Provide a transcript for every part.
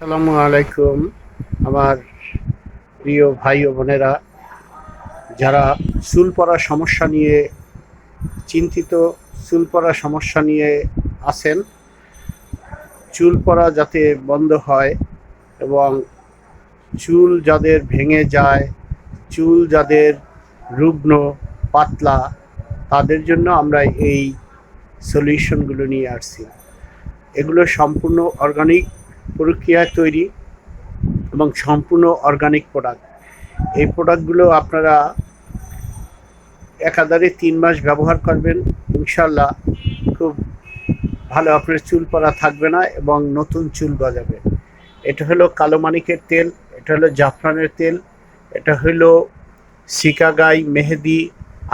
আসসালামু আলাইকুম। আমার প্রিয় ভাই ও বোনেরা, যারা চুল পড়া সমস্যা নিয়ে চিন্তিত, চুল পড়া সমস্যা নিয়ে আছেন, চুল পড়া যাতে বন্ধ হয় এবং চুল যাদের ভেঙে যায়, চুল যাদের রুগ্ন পাতলা, তাদের জন্য আমরা এই সলিউশনগুলো নিয়ে আসছি। এগুলো সম্পূর্ণ অর্গানিক প্রক্রিয়ায় তৈরি এবং সম্পূর্ণ অর্গানিক প্রোডাক্ট। এই প্রোডাক্টগুলো আপনারা একাধারে ৩ মাস ব্যবহার করবেন, ইনশাল্লাহ খুব ভালো, আপনার চুল পড়া থাকবে না এবং নতুন চুল গজাবে। এটা হলো কালো মানিকের তেল, এটা হলো জাফরানের তেল, এটা হলো সিকাগাই, মেহেদি,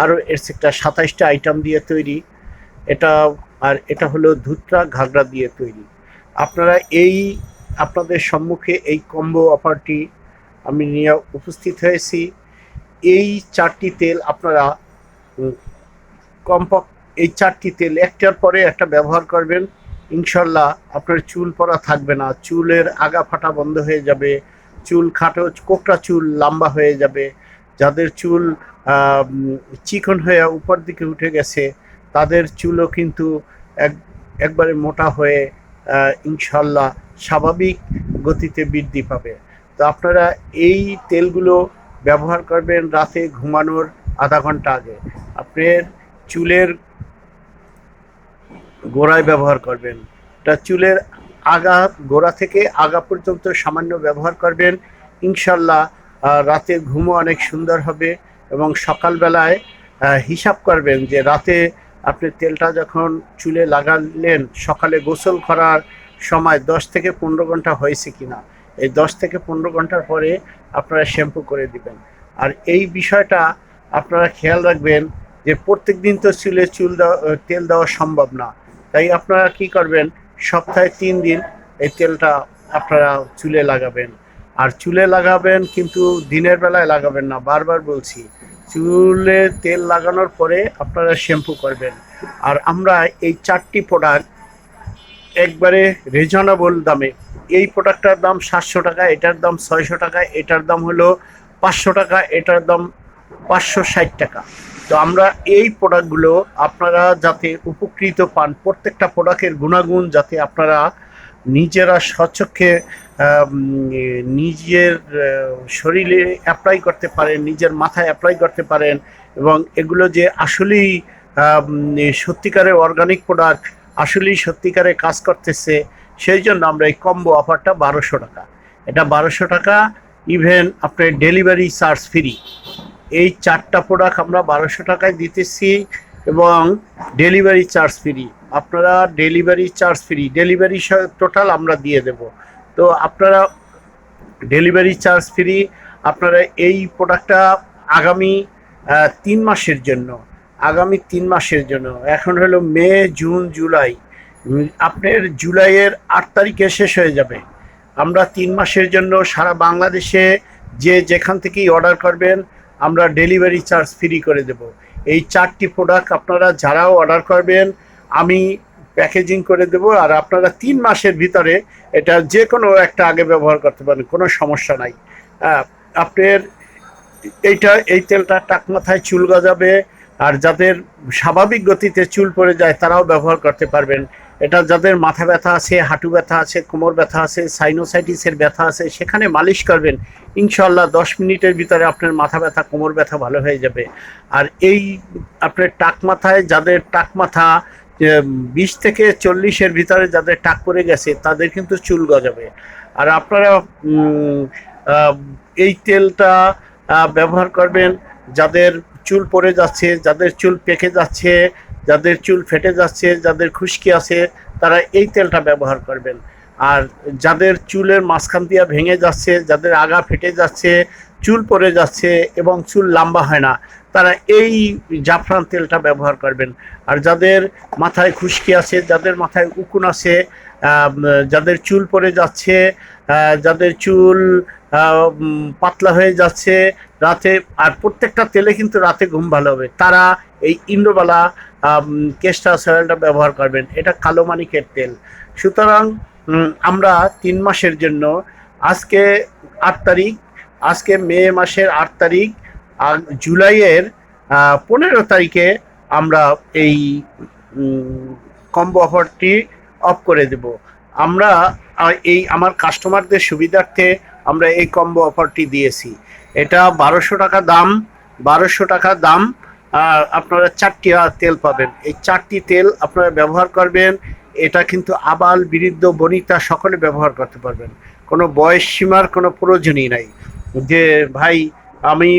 আরও এটসেট্রা ২৭টা আইটেম দিয়ে তৈরি এটা। আর এটা হলো ধুতরা ঘাগরা দিয়ে তৈরি। আপনারা আপনাদের সম্মুখে এই কম্বো অফারটি আমি নিয়ে উপস্থিত হয়েছি। এই ৪টি তেল আপনারা কমপক্ষে এই ৪টি তেল একটার পরে একটা ব্যবহার করবেন, ইনশাল্লাহ আপনার চুল পড়া থাকবে না, চুলের আগা ফাটা বন্ধ হয়ে যাবে, চুল খাটো কোকড়া চুল লম্বা হয়ে যাবে। যাদের চুল চিকন হয়ে উপর দিকে উঠে গেছে, তাদের চুলও কিন্তু এক একবারে মোটা হয়ে ইনশাল্লাহ স্বাভাবিক গতিতে বৃদ্ধি পাবে। তো আপনারা এই তেলগুলো ব্যবহার করবেন রাতে ঘুমানোর আধা ঘন্টা আগে। আপনার চুলের গোড়ায় ব্যবহার করবেন, এটা চুলের আগা, গোড়া থেকে আগা পর্যন্ত সামান্য ব্যবহার করবেন, ইনশাল্লাহ রাতে ঘুমও অনেক সুন্দর হবে। এবং সকালবেলায় হিসাব করবেন যে রাতে আপনি তেলটা যখন চুলে লাগালেন, সকালে গোসল করার সময় 10 থেকে 15 ঘন্টা হয়েছে কিনা। এই 10 থেকে 15 ঘন্টার পরে আপনারা শ্যাম্পু করে দিবেন। আর এই বিষয়টা আপনারা খেয়াল রাখবেন যে প্রত্যেক দিন তো তেল দেওয়া সম্ভব না, তাই আপনারা কি করবেন, সপ্তাহে 3 দিন এই তেলটা আপনারা চুলে লাগাবেন। আর চুলে লাগাবেন কিন্তু দিনের বেলায় লাগাবেন না, বারবার বলছি। চুলে তেল লাগানোর পরে আপনারা শ্যাম্পু করবেন। আর আমরা এই 4টি প্রোডাক্ট একবারে রিজনেবল দামে, এই প্রোডাক্টটার দাম 700 টাকা, এটার দাম 600 টাকা, এটার দাম হলো 500 টাকা, এটার দাম 560 টাকা। তো আমরা এই প্রোডাক্টগুলো আপনারা যাতে উপকৃত পান, প্রত্যেকটা প্রোডাক্টের গুণাগুণ যাতে আপনারা নিজেরা স্বচক্ষে নিজের শরীরে অ্যাপ্লাই করতে পারেন, নিজের মাথায় অ্যাপ্লাই করতে পারেন, এবং এগুলো যে আসলেই সত্যিকারের অর্গানিক প্রোডাক্ট, আসলেই সত্যিকারে কাজ করতেছে, সেই জন্য আমরা এই কম্বো অফারটা 1200 টাকা। এটা 1200 টাকা, ইভেন আপনার ডেলিভারি চার্জ ফ্রি। এই 4টা প্রোডাক্ট আমরা 1200 টাকায় দিতেছি এবং ডেলিভারি চার্জ ফ্রি। আপনারা ডেলিভারি টোটাল আমরা দিয়ে দেব। তো আপনারা ডেলিভারি চার্জ ফ্রি। আপনারা এই প্রোডাক্টটা আগামী 3 মাসের জন্য, এখন হলো মে, জুন, জুলাই, আপনার জুলাইয়ের 8 তারিখে শেষ হয়ে যাবে। আমরা 3 মাসের জন্য সারা বাংলাদেশে যে যেখান থেকেই অর্ডার করবেন, আমরা ডেলিভারি চার্জ ফ্রি করে দেব। এই 4টি প্রোডাক্ট আপনারা যারাও অর্ডার করবেন, আমি প্যাকেজিং করে দেব। আর আপনারা 3 মাসের ভিতরে এটা যে কোনো একটা আগে ব্যবহার করতে পারেন, কোনো সমস্যা নাই। আপনার এই তেলটা টাক মাথায় চুল গজাবে। আর যাদের স্বাভাবিক গতিতে চুল পড়ে যায়, তারাও ব্যবহার করতে পারবেন। এটা যাদের মাথা ব্যথা আছে, হাঁটু ব্যথা আছে, কোমর ব্যথা আছে, সাইনোসাইটিসের ব্যথা আছে, সেখানে মালিশ করবেন, ইনশাল্লাহ 10 মিনিটের ভিতরে আপনার মাথা ব্যথা, কোমর ব্যথা ভালো হয়ে যাবে। আর এই আপনার টাক মাথায়, যাদের টাক মাথা 20 থেকে 40-এর ভিতরে যাদের টাক পড়ে গেছে, তাদের কিন্তু চুল গজাবে। আর আপনারা এই তেলটা ব্যবহার করবেন যাদের চুল পড়ে যাচ্ছে, যাদের চুল পেকে যাচ্ছে, যাদের চুল ফেটে যাচ্ছে, যাদের খুশকি আছে, তারা এই তেলটা ব্যবহার করবেন। আর যাদের চুলের মাঝখান দিয়ে ভেঙে যাচ্ছে, যাদের আগা ফেটে যাচ্ছে, চুল পড়ে যাচ্ছে এবং চুল লম্বা হয় না, তারা এই জাফরান তেলটা ব্যবহার করবেন। আর যাদের মাথায় খুশকি আছে, যাদের মাথায় উকুন আছে, যাদের চুল পড়ে যাচ্ছে, যাদের চুল পাতলা হয়ে যাচ্ছে রাতে, আর প্রত্যেকটা তেলে কিন্তু রাতে ঘুম ভালো হবে, তারা এই ইন্দ্রবালা কেস্টা অয়েলটা ব্যবহার করবেন। এটা কালো মানিকের তেল। সুতরাং আমরা 3 মাসের জন্য আজকে 8 তারিখ, আজকে মে মাসের 8 তারিখ, আর জুলাইয়ের 15 তারিখে আমরা এই কম্বো অফারটি অফ করে দেব। আমরা এই আমার কাস্টমারদের সুবিধার্থে আমরা এই কম্বো অফারটি দিয়েছি। এটা 1200 টাকা দাম, 1200 টাকা দাম। আপনারা 4টি তেল পাবেন। এই 4টি তেল আপনারা ব্যবহার করবেন। এটা কিন্তু আবাল বৃদ্ধ বনিতা সকলে ব্যবহার করতে পারবেন। কোনো বয়স সীমার কোনো প্রয়োজনই নাই যে ভাই আমি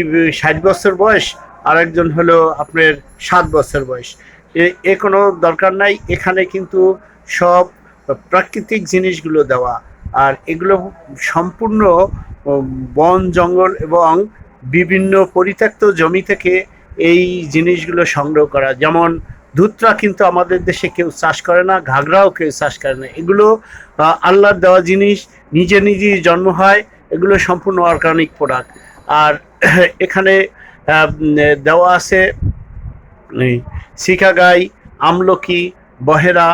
60 বছর বয়স আর একজন হলো আপনার 7 বছর বয়স, এ কোনো দরকার নাই। এখানে কিন্তু সব প্রাকৃতিক জিনিসগুলো দেওয়া, আর এগুলো সম্পূর্ণ বন জঙ্গল এবং বিভিন্ন পরিত্যক্ত জমি থেকে এই জিনিসগুলো সংগ্রহ করা। যেমন ধুতরা কিন্তু আমাদের দেশে কেউ চাষ করে না, ঘাগরাও কেউ চাষ করে না। এগুলো আল্লাহর দেওয়া জিনিস, নিজে নিজেই জন্ম হয়। এগুলো সম্পূর্ণ অর্গানিক প্রোডাক্ট। আর এখানে দেওয়া আছে শিকাগাই, আমলকি, বহেরা,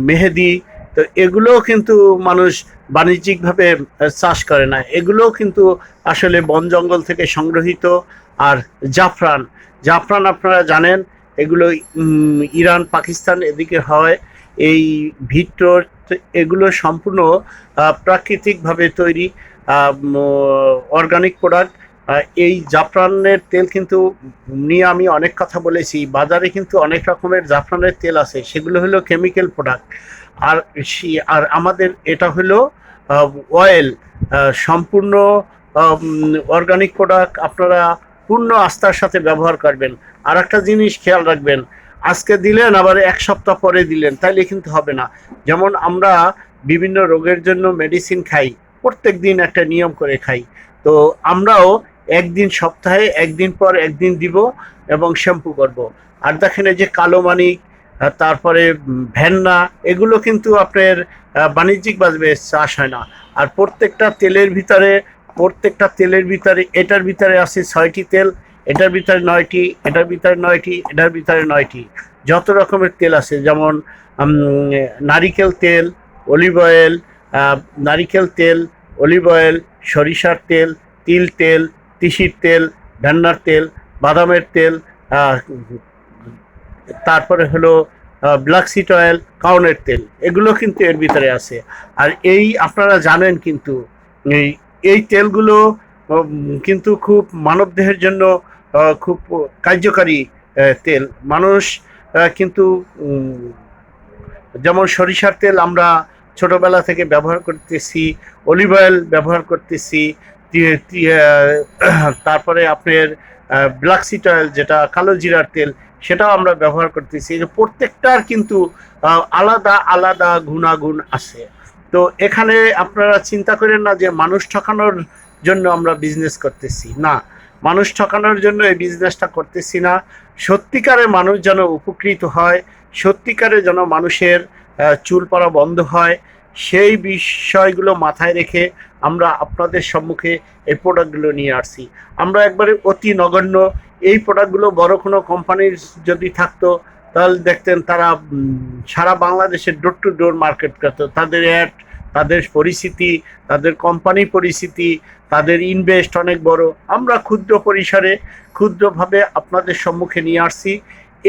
মেহেদি। তো এগুলোও কিন্তু মানুষ বাণিজ্যিকভাবে চাষ করে না, এগুলোও কিন্তু আসলে বন জঙ্গল থেকে সংগ্রহিত। আর জাফরান, জাফরান আপনারা জানেন এগুলো ইরান পাকিস্তান এদিকে হয়। এই ভিট্টোর এগুলো সম্পূর্ণ প্রাকৃতিকভাবে তৈরি অর্গানিক প্রোডাক্ট। এই জাফরানের তেল কিন্তু নিয়ে আমি অনেক কথা বলেছি। বাজারে কিন্তু অনেক রকমের জাফরানের তেল আছে, সেগুলো হলো কেমিক্যাল প্রোডাক্ট। আর আর আমাদের এটা হলো অয়েল, সম্পূর্ণ অর্গানিক প্রোডাক্ট। আপনারা পূর্ণ আস্থার সাথে ব্যবহার করবেন। আর একটা জিনিস খেয়াল রাখবেন, আজকে দিলেন আবার 1 সপ্তাহ পরে দিলেন, তাইলে কিন্তু হবে না। যেমন আমরা বিভিন্ন রোগের জন্য মেডিসিন খাই, প্রত্যেক দিন একটা নিয়ম করে খাই। তো আমরাও একদিন, সপ্তাহে একদিন পর একদিন দিব এবং শ্যাম্পু করব। আর দেখেন এই যে কালো মানিক, তারপরে ভেন্না, এগুলো কিন্তু আপনার বাণিজ্যিকভাবে চাষ হয় না। আর প্রত্যেকটা তেলের ভিতরে এটার ভিতরে আছে 6টি তেল, এটার ভিতরে 9টি, এটার ভিতরে 9টি, এটার ভিতরে 9টি। যত রকমের তেল আছে, যেমন নারিকেল তেল, অলিভ অয়েল, নারিকেল তেল, অলিভ অয়েল, সরিষার তেল, তিল তেল, তিসির তেল, ভেন্নার তেল, বাদামের তেল, তারপরে হলো ব্ল্যাক সিড অয়েল, কাউনের তেল, এগুলো কিন্তু এর ভিতরে আছে। আর এই আপনারা জানেন কিন্তু এই তেলগুলো কিন্তু খুব মানবদেহের জন্য খুব কার্যকারী তেল। মানুষ কিন্তু যেমন সরিষার তেল আমরা ছোটবেলা থেকে ব্যবহার করতেছি, অলিভ অয়েল ব্যবহার করতেছি, তারপরে আপনার ব্ল্যাক সিড অয়েল যেটা কালো জিরার তেল, সেটাও আমরা ব্যবহার করতেছি। প্রত্যেকটার কিন্তু আলাদা আলাদা গুণাগুণ আছে। তো এখানে আপনারা চিন্তা করেন না যে মানুষ ঠকানোর জন্য আমরা বিজনেস করতেছি, না, মানুষ ঠকানোর জন্য এই বিজনেসটা করতেছি না। সত্যিকারে মানুষ যেন উপকৃত হয়, সত্যিকারে যেন মানুষের চুল পড়া বন্ধ হয়, সেই বিষয়গুলো মাথায় রেখে আমরা আপনাদের সম্মুখে এই প্রোডাক্টগুলো নিয়ে আসছি। আমরা একবারে অতি নগণ্য। এই প্রোডাক্টগুলো বড় কোনো কোম্পানির যদি থাকতো তাহলে দেখতেন তারা সারা বাংলাদেশের ডোর টু ডোর মার্কেট করতো। তাদের অ্যাড, তাদের পরিস্থিতি, তাদের কোম্পানি পরিস্থিতি, তাদের ইনভেস্ট অনেক বড়। আমরা ক্ষুদ্র পরিসরে ক্ষুদ্রভাবে আপনাদের সম্মুখে নিয়ে আসছি।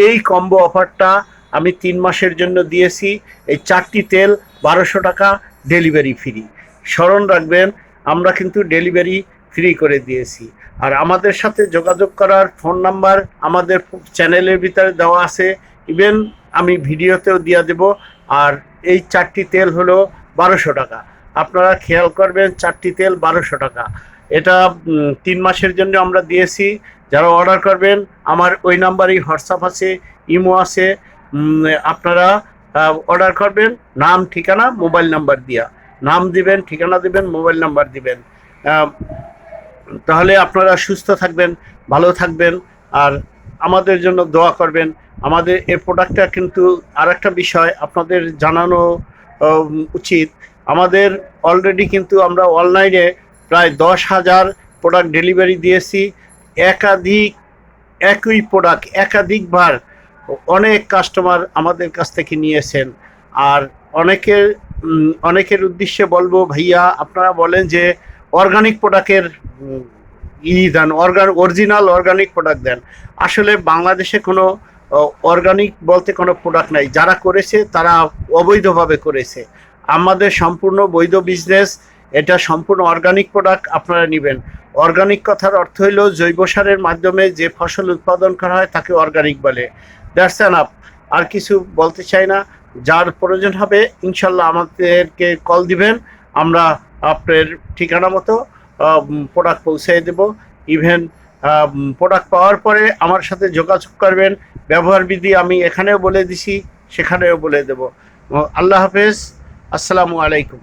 এই কম্বো অফারটা আমি 3 মাসের জন্য দিয়েছি। এই 4টি তেল 1200 টাকা, ডেলিভারি ফ্রি। স্মরণ রাখবেন, আমরা কিন্তু ডেলিভারি ফ্রি করে দিয়েছি। আর আমাদের সাথে যোগাযোগ করার ফোন নাম্বার আমাদের চ্যানেলের ভিতরে দেওয়া আছে, ইভেন আমি ভিডিওতেও দিয়ে দেব। আর এই 4টি তেল হলো 1200 টাকা। আপনারা খেয়াল করবেন, 4টি তেল 1200 টাকা। এটা 3 মাসের জন্য আমরা দিয়েছি। যারা অর্ডার করবেন আমার ওই নাম্বারেই হোয়াটসঅ্যাপ আছে, ইমো আছে। আপনারা অর্ডার করবেন, নাম, ঠিকানা, মোবাইল নাম্বার দিয়া। নাম দিবেন, ঠিকানা দিবেন, মোবাইল নাম্বার দিবেন। তাহলে আপনারা সুস্থ থাকবেন, ভালো থাকবেন, আর আমাদের জন্য দোয়া করবেন। আমাদের এই প্রোডাক্টটা কিন্তু আর একটা বিষয় আপনাদের জানানো উচিত, আমাদের অলরেডি কিন্তু আমরা অনলাইনে প্রায় 10,000 প্রোডাক্ট ডেলিভারি দিয়েছি। একই প্রোডাক্ট একাধিকবার অনেক কাস্টমার আমাদের কাছ থেকে নিয়েছেন। আর অনেকের অনেকের উদ্দেশ্যে বলবো, ভাইয়া আপনারা বলেন যে অর্গানিক প্রোডাক্টের দেন, অরিজিনাল অর্গানিক প্রোডাক্ট দেন। আসলে বাংলাদেশে কোনো অর্গানিক বলতে কোনো প্রোডাক্ট নাই, যারা করেছে তারা অবৈধভাবে করেছে। আমাদের সম্পূর্ণ বৈধ বিজনেস, এটা সম্পূর্ণ অর্গানিক প্রোডাক্ট আপনারা নেবেন। অর্গানিক কথার অর্থ হইল জৈব সারের মাধ্যমে যে ফসল উৎপাদন করা হয় তাকে অর্গানিক বলে। দ্যাটস এনাফ, আর কিছু বলতে চাই না। যার প্রয়োজন হবে ইনশাল্লাহ আমাদেরকে কল দিবেন, আমরা আপনার ঠিকানা মতো প্রোডাক্ট পৌঁছে দেব। ইভেন প্রোডাক্ট পাওয়ার পরে আমার সাথে যোগাযোগ করবেন। ব্যবহার বিধি আমি এখানেও বলে দিছি, সেখানেও বলে দেব। আল্লাহ হাফেজ, আসসালামু আলাইকুম।